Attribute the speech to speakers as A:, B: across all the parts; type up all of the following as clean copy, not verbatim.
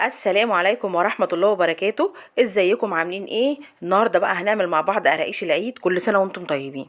A: السلام عليكم ورحمة الله وبركاته. ازيكم عاملين ايه؟ النهاردة بقى هنعمل مع بعض قراقيش العيد. كل سنة وانتم طيبين.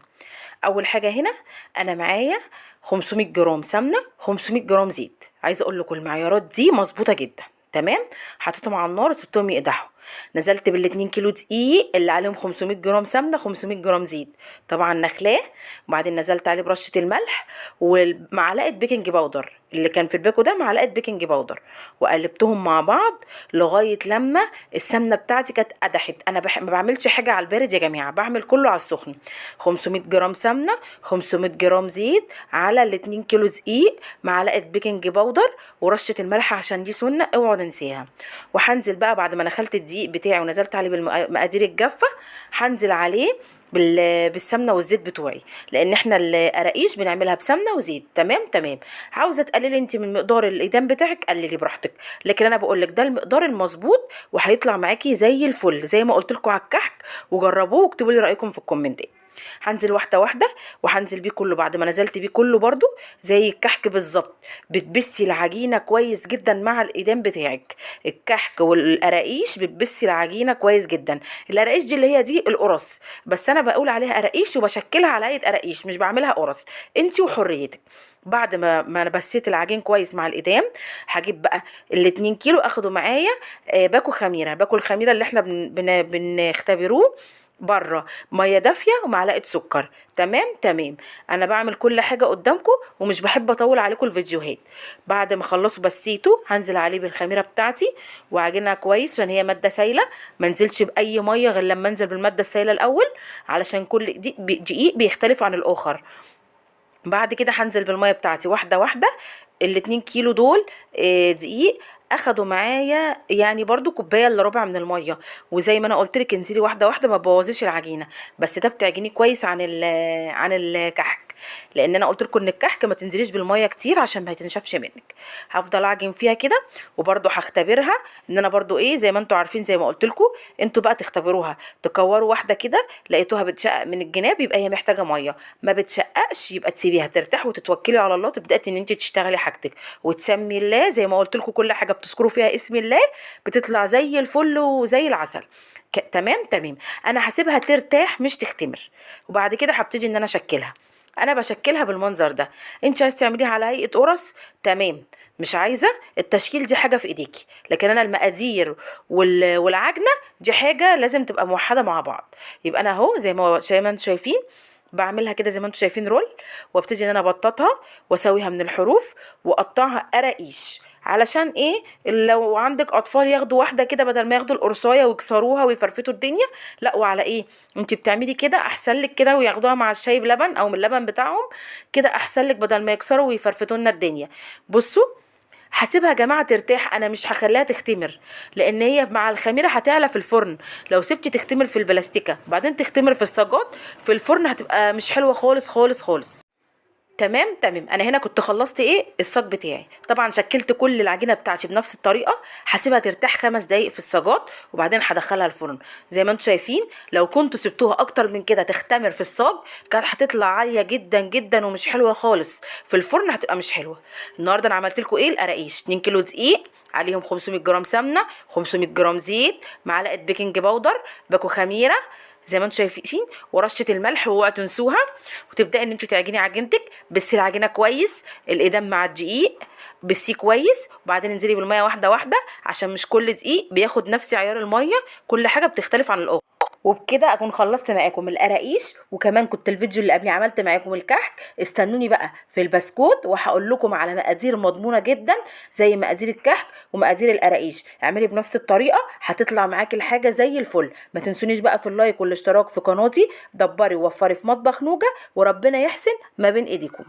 A: اول حاجة هنا انا معايا 500 جرام سمنة، 500 جرام زيت. عايزة اقول لكم المعيارات دي مظبوطة جدا. تمام. حطيتهم على النار وسبتهم يقدحوا. نزلت بال2 كيلو دقيق اللي عليهم 500 جرام سمنه 500 جرام زيت، طبعا نخلاه. وبعدين نزلت عليه برشه الملح ومعلقه بيكنج باودر اللي كان في الباكو ده، معلقه بيكنج باودر، وقلبتهم مع بعض لغايه لما السمنه بتاعتي كانت قدحت. انا ما بعملش حاجه على البارد يا جماعه، بعمل كله على السخن. 500 جرام سمنه، 500 جرام زيت، على ال2 كيلو دقيق، معلقه بيكنج باودر، ورشه الملح عشان دي سنه اوعوا ننسيها. وهنزل بقى بعد ما نخلت الدقيق بتاعي ونزلت عليه بالمقادير الجافه، هنزل عليه بالسمنه والزيت بتوعي، لان احنا القراقيش بنعملها بسمنه وزيت. تمام. عاوزه تقللي انت من مقدار الايدام بتاعك قللي براحتك، لكن انا بقول لك ده المقدار المظبوط وهيطلع معاكي زي الفل زي ما قلت لكم على الكحك. وجربوه واكتبوا لي رايكم في الكومنتات. هنزل واحده واحده وهنزل بيه كله. بعد ما نزلت بيه كله برضو زي الكحك بالظبط، بتبسي العجينه كويس جدا مع الايدام بتاعك. الكحك والقراقيش بتبسي العجينه كويس جدا. القراقيش دي اللي هي دي القرص، بس انا بقول عليها قراقيش وبشكلها على هيئه قراقيش، مش بعملها قرص. انتي وحريتك. بعد ما انا بسيت العجين كويس مع الايدام، هجيب بقى ال2 كيلو اخده معايا. باكو خميره، باكو الخميره اللي احنا بنختبروه بره، ميه دافيه ومعلقه سكر. تمام. انا بعمل كل حاجه قدامكم ومش بحب اطول عليكم الفيديوهات. بعد ما اخلصه بسيته هنزل عليه بالخميره بتاعتي واعجنها كويس عشان هي ماده سايله. ما انزلش باي ميه غير لما انزل بالماده السايله الاول، علشان كل دقيق بيختلف عن الاخر. بعد كده هنزل بالميه بتاعتي واحده واحده. ال2 كيلو دول دقيق اخدوا معايا يعني برضو كوبايه الا ربع من الميه. وزي ما انا قلت لك انزلي واحده واحده ما تبوظيش العجينه، بس ده بتعجني كويس عن الكحك، لان انا قلت لكم ان الكحك ما تنزليش بالميه كتير عشان ما يتنشفش منك. هفضل اعجن فيها كده وبرضو هختبرها ان انا برضو ايه زي ما انتوا عارفين، زي ما قلت لكم انتوا بقى تختبروها. تكوروا واحده كده لقيتوها بتشقق من الجناب يبقى هي محتاجه ميه، ما بتشققش يبقى تسيبيها ترتاح وتتوكلي على الله. تبداي ان انت تشتغلي حاجتك وتسمي الله زي ما قلت لكم، كل حاجه بتذكروا فيها اسم الله بتطلع زي الفل وزي العسل. تمام. انا هسيبها ترتاح مش تختمر، وبعد كده هبتدي ان انا اشكلها. انا بشكلها بالمنظر ده. انت عايزه تعمليها على هيئه قرص تمام، مش عايزه التشكيل دي حاجه في ايديكي، لكن انا المقادير والعجنه دي حاجه لازم تبقى موحده مع بعض. يبقى انا اهو زي ما انتم شايفين بعملها كده زي ما انتم شايفين رول، وابتدي ان انا ابططها واسويها من الحروف واقطعها قراقيش. علشان ايه؟ لو عندك اطفال ياخدوا واحده كده بدل ما ياخدوا القرصايه ويكسروها ويفرفتوا الدنيا، لا. وعلى ايه انت بتعملي كده احسن لك كده، وياخدوها مع الشاي بلبن او من اللبن بتاعهم كده احسن لك بدل ما يكسروا ويفرفتوا لنا الدنيا. بصوا، هسيبها يا جماعه ترتاح، انا مش هخليها تختمر، لان هي مع الخميره هتعلى في الفرن. لو سبتي تختمر في البلاستيكه بعدين تختمر في الصاجات في الفرن هتبقى مش حلوه خالص خالص خالص. تمام. انا هنا كنت خلصت ايه الصاج بتاعي. طبعا شكلت كل العجينه بتاعتي بنفس الطريقه. هسيبها ترتاح 5 دقايق في الصاجات وبعدين هدخلها الفرن زي ما انتم شايفين. لو كنتوا سبتوها اكتر من كده تختمر في الصاج كانت هتطلع عاليه جدا جدا ومش حلوه خالص في الفرن، هتبقى مش حلوه. النهارده انا عملت لكم ايه القراقيش. 2 كيلو دقيق عليهم 500 جرام سمنه، 500 جرام زيت، معلقه بيكنج باودر، باكو خميره زي ما انتم شايفين، ورشه الملح واوعوا تنسوها. وتبداي ان انتوا تعجني عجينتك. بسي العجينه كويس، الايدام مع الدقيق بسيه كويس، وبعدين انزلي بالميه واحده واحده عشان مش كل دقيق بياخد نفس عيار الميه، كل حاجه بتختلف عن الاخرى. وبكده اكون خلصت معاكم القراقيش، وكمان كنت الفيديو اللي قبلي عملت معاكم الكحك. استنوني بقى في البسكوت وهقول لكم على مقادير مضمونه جدا زي مقادير الكحك ومقادير القراقيش. اعملي بنفس الطريقه هتطلع معاكي الحاجه زي الفل. ما تنسونيش بقى في اللايك والاشتراك في قناتي. دبري ووفري في مطبخ نوجة، وربنا يحسن ما بين ايديكم.